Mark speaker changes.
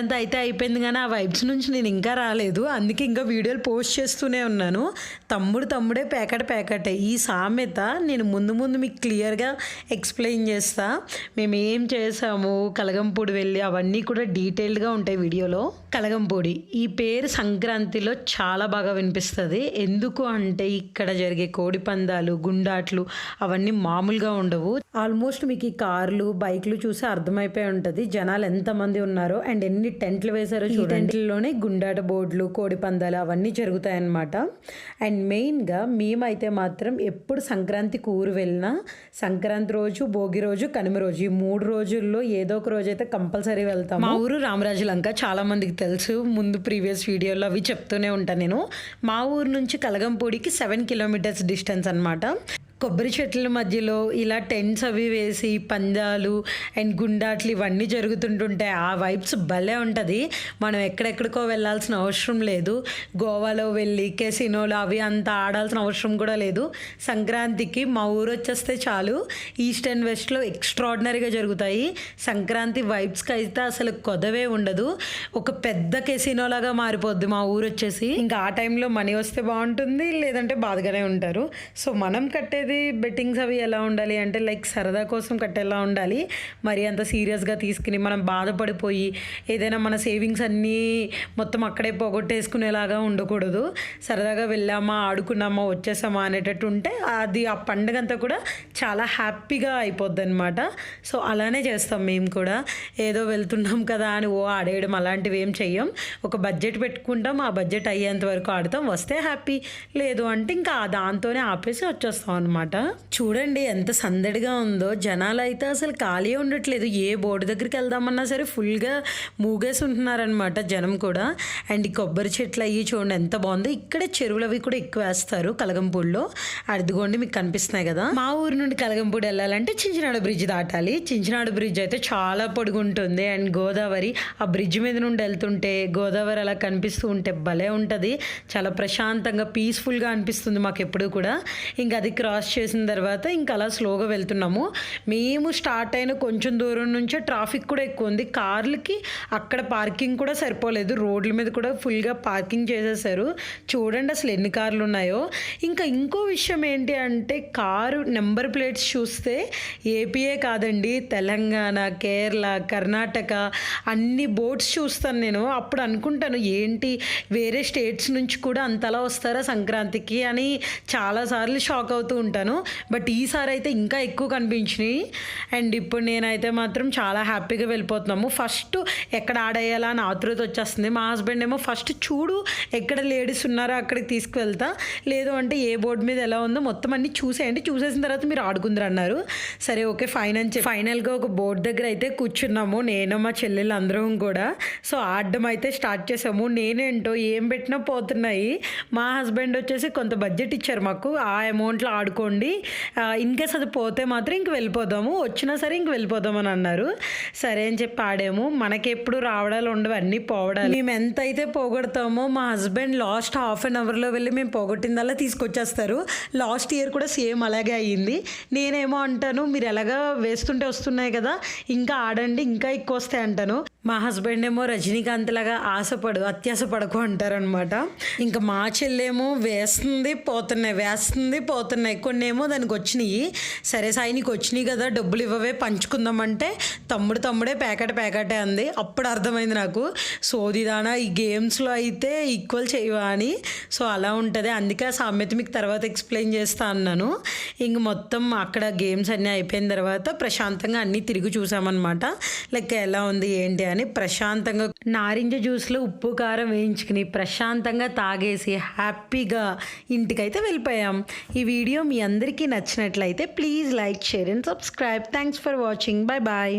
Speaker 1: సంక్రాంతి అయితే అయిపోయింది గానీ, ఆ వైబ్స్ నుంచి నేను ఇంకా రాలేదు. అందుకే ఇంకా వీడియోలు పోస్ట్ చేస్తూనే ఉన్నాను. తమ్ముడు తమ్ముడే పేకాట పేకాటే. ఈ సామెత నేను ముందు ముందు మీకు క్లియర్‌గా ఎక్స్‌ప్లెయిన్ చేస్తా. మేమేం చేసాము, కలగంపూడి వెళ్ళి అవన్నీ కూడా డీటెయిల్డ్‌గా ఉంటాయి వీడియోలో. కలగంపూడి ఈ పేరు సంక్రాంతిలో చాలా బాగా వినిపిస్తది. ఎందుకు అంటే ఇక్కడ జరిగే కోడి పందాలు, గుండాట్లు అవన్నీ మామూలుగా ఉండవు. ఆల్మోస్ట్ మీకు ఈ కార్లు, బైక్‌లు చూసి అర్థమైపోయి ఉంటది. జనాలు ఎంతమంది ఉన్నారో అండ్ ఎన్ని టెంట్లు వేశారో చూడండి. టెంట్లలోనే గుండాట బోర్డులు, కోడి పందాలు అవన్నీ జరుగుతాయన్నమాట. అండ్ మెయిన్‌గా మేమైతే మాత్రం ఎప్పుడు సంక్రాంతికి ఊరు వెళ్ళినా సంక్రాంతి రోజు, భోగి రోజు, కనుమ రోజు ఈ 3 రోజుల్లో ఏదో ఒక రోజు అయితే కంపల్సరీ వెళ్తాము. మా ఊరు రామరాజులంక చాలా మందికి తెలుసు. ముందు ప్రీవియస్ వీడియోలో అవి చెప్తూనే ఉంటాను నేను. మా ఊరు నుంచి కలగంపూడికి 7 కిలోమీటర్స్ డిస్టెన్స్ అనమాట. కొబ్బరి చెట్ల మధ్యలో ఇలా టెంట్స్ అవి వేసి పందాలు అండ్ గుండాట్లు ఇవన్నీ జరుగుతుంటుంటే ఆ వైబ్స్ భలే ఉంటుంది. మనం ఎక్కడెక్కడికో వెళ్ళాల్సిన అవసరం లేదు. గోవాలో వెళ్ళి కెసినోలు అవి అంతా ఆడాల్సిన అవసరం కూడా లేదు. సంక్రాంతికి మా ఊరు వచ్చేస్తే చాలు. ఈస్ట్ అండ్ వెస్ట్లో ఎక్స్ట్రాడినరీగా జరుగుతాయి. సంక్రాంతి వైబ్స్కి అయితే అసలు కొదవే ఉండదు. ఒక పెద్ద కెసినోలాగా మారిపోద్ది మా ఊరు వచ్చేసి. ఇంకా ఆ టైంలో మనీ వస్తే బాగుంటుంది, లేదంటే బాధగానే ఉంటారు. సో మనం కట్టేది బెట్టింగ్స్ అవి ఎలా ఉండాలి అంటే లైక్ సరదా కోసం కట్టేలా ఉండాలి. మరి అంత సీరియస్గా తీసుకుని మనం బాధపడిపోయి ఏదైనా మన సేవింగ్స్ అన్నీ మొత్తం అక్కడే పోగొట్టేసుకునేలాగా ఉండకూడదు. సరదాగా వెళ్ళామా, ఆడుకున్నామా, వచ్చేసామా అనేటట్టు ఉంటే అది ఆ పండుగ అంతా కూడా చాలా హ్యాపీగా అయిపోద్ది అనమాట. సో అలానే చేస్తాం మేము కూడా. ఏదో వెళ్తున్నాం కదా అని ఆడేయడం అలాంటివి ఏం చెయ్యం. ఒక బడ్జెట్ పెట్టుకుంటాం, ఆ బడ్జెట్ అయ్యేంత వరకు ఆడతాం. వస్తే హ్యాపీ, లేదు అంటే ఇంకా దాంతోనే ఆపేసి వచ్చేస్తాం అనమాట. చూడండి ఎంత సందడిగా ఉందో. జనాలు అయితే అసలు ఖాళీ ఉండట్లేదు. ఏ బోర్డు దగ్గరికి వెళ్దామన్నా సరే ఫుల్గా మూగేసి ఉంటున్నారనమాట జనం కూడా. అండ్ ఈ కొబ్బరి చెట్లు అయ్యి చూడండి ఎంత బాగుందో. ఇక్కడే చెరువులు అవి కూడా ఎక్కువ వేస్తారు కలగంపూడిలో. అదిగోండి మీకు కనిపిస్తున్నాయి కదా. మా ఊరు నుండి కలగంపూడి వెళ్ళాలంటే చించినాడు బ్రిడ్జ్ దాటాలి. చించినాడు బ్రిడ్జ్ అయితే చాలా పొడుగుంటుంది. అండ్ గోదావరి ఆ బ్రిడ్జ్ మీద నుండి వెళ్తుంటే గోదావరి అలా కనిపిస్తూ ఉంటే భలే ఉంటుంది. చాలా ప్రశాంతంగా పీస్ఫుల్గా అనిపిస్తుంది మాకు ఎప్పుడు కూడా. ఇంకా అది క్రాస్ చేసిన తర్వాత ఇంకా అలా స్లోగా వెళ్తున్నాము. మేము స్టార్ట్ అయిన కొంచెం దూరం నుంచే ట్రాఫిక్ కూడా ఎక్కువ ఉంది. కార్లకి అక్కడ పార్కింగ్ కూడా సరిపోలేదు. రోడ్ల మీద కూడా ఫుల్గా పార్కింగ్ చేసేసారు. చూడండి అసలు ఎన్ని కార్లు ఉన్నాయో. ఇంకా ఇంకో విషయం ఏంటి అంటే కారు నెంబర్ ప్లేట్స్ చూస్తే ఏపీయే కాదండి, తెలంగాణ, కేరళ, కర్ణాటక అన్ని బోర్డ్స్ చూస్తాను నేను. అప్పుడు అనుకుంటాను ఏంటి వేరే స్టేట్స్ నుంచి కూడా అంతలా వస్తారా సంక్రాంతికి అని చాలాసార్లు షాక్ అవుతూ ఉంటాను. బట్ ఈసారి అయితే ఇంకా ఎక్కువ కనిపించినాయి. అండ్ ఇప్పుడు నేనైతే మాత్రం చాలా హ్యాపీగా వెళ్ళిపోతున్నాము. ఫస్ట్ ఎక్కడ ఆడేయాలా అని ఆతృత వచ్చేస్తుంది. మా హస్బెండ్ ఏమో ఫస్ట్ చూడు ఎక్కడ లేడీస్ ఉన్నారో అక్కడికి తీసుకువెళ్తా, లేదు అంటే ఏ బోర్డు మీద ఎలా ఉందో మొత్తం అన్ని చూసేయండి, చూసేసిన తర్వాత మీరు ఆడుకుందరు అన్నారు. సరే ఓకే ఫైన్ అని ఫైనల్గా ఒక బోర్డు దగ్గర అయితే కూర్చున్నాము, నేను మా చెల్లెళ్ళు అందరం కూడా. సో ఆడడం అయితే స్టార్ట్ చేసాము. నేనేంటో ఏం పెట్టినా పోతున్నాయి. మా హస్బెండ్ వచ్చేసి కొంత బడ్జెట్ ఇచ్చారు మాకు, ఆ అమౌంట్లో ఆడుకోండి, ఇన్ కేస్ అది పోతే మాత్రం ఇంక వెళ్ళిపోదాము, వచ్చినా సరే ఇంక వెళ్ళిపోదామని అన్నారు. సరే అని చెప్పి ఆడాము. మనకెప్పుడు రావడాలు ఉండవు, అన్నీ పోవడాలు. మేము ఎంత అయితే పోగొడతామో మా హస్బెండ్ లాస్ట్ హాఫ్ అన్ అవర్లో వెళ్ళి మేము పోగొట్టిందల్లా తీసుకొచ్చేస్తారు. లాస్ట్ ఇయర్ కూడా సేమ్ అలాగే అయ్యింది. నేనేమో అంటాను మీరు ఎలాగా వేస్తుంటే వస్తున్నాయి కదా ఇంకా ఆడండి ఇంకా ఎక్కువ వస్తాయి అంటాను. మా హస్బెండ్ ఏమో రజనీకాంత్ లాగా అత్యాస పడకు అంటారనమాట. ఇంకా మా చెల్లేమో వేస్తుంది పోతున్నాయి, కొన్ని ఏమో దానికి వచ్చినాయి. సరే సాయి నీకు వచ్చినాయి కదా డబ్బులు ఇవ్వవే పంచుకుందామంటే తమ్ముడే పేకాటే అంది. అప్పుడు అర్థమైంది నాకు సోదిదానా ఈ గేమ్స్లో అయితే ఈక్వల్ చేయవా అని. సో అలా ఉంటుంది. అందుకే ఆ సామెత మీకు తర్వాత ఎక్స్ప్లెయిన్ చేస్తా అన్నాను. ఇంక మొత్తం అక్కడ గేమ్స్ అన్నీ అయిపోయిన తర్వాత ప్రశాంతంగా అన్నీ తిరిగి చూసామన్నమాట. లైక్ ఎలా ఉంది ఏంటి అని ప్రశాంతంగా నారింజ జ్యూస్లో ఉప్పు కారం వేయించుకుని ప్రశాంతంగా తాగేసి హ్యాపీగా ఇంటికైతే వెళ్ళిపోయాం. ఈ వీడియో మీ అందరికీ నచ్చినట్లయితే please like, share and subscribe. Thanks for watching. Bye.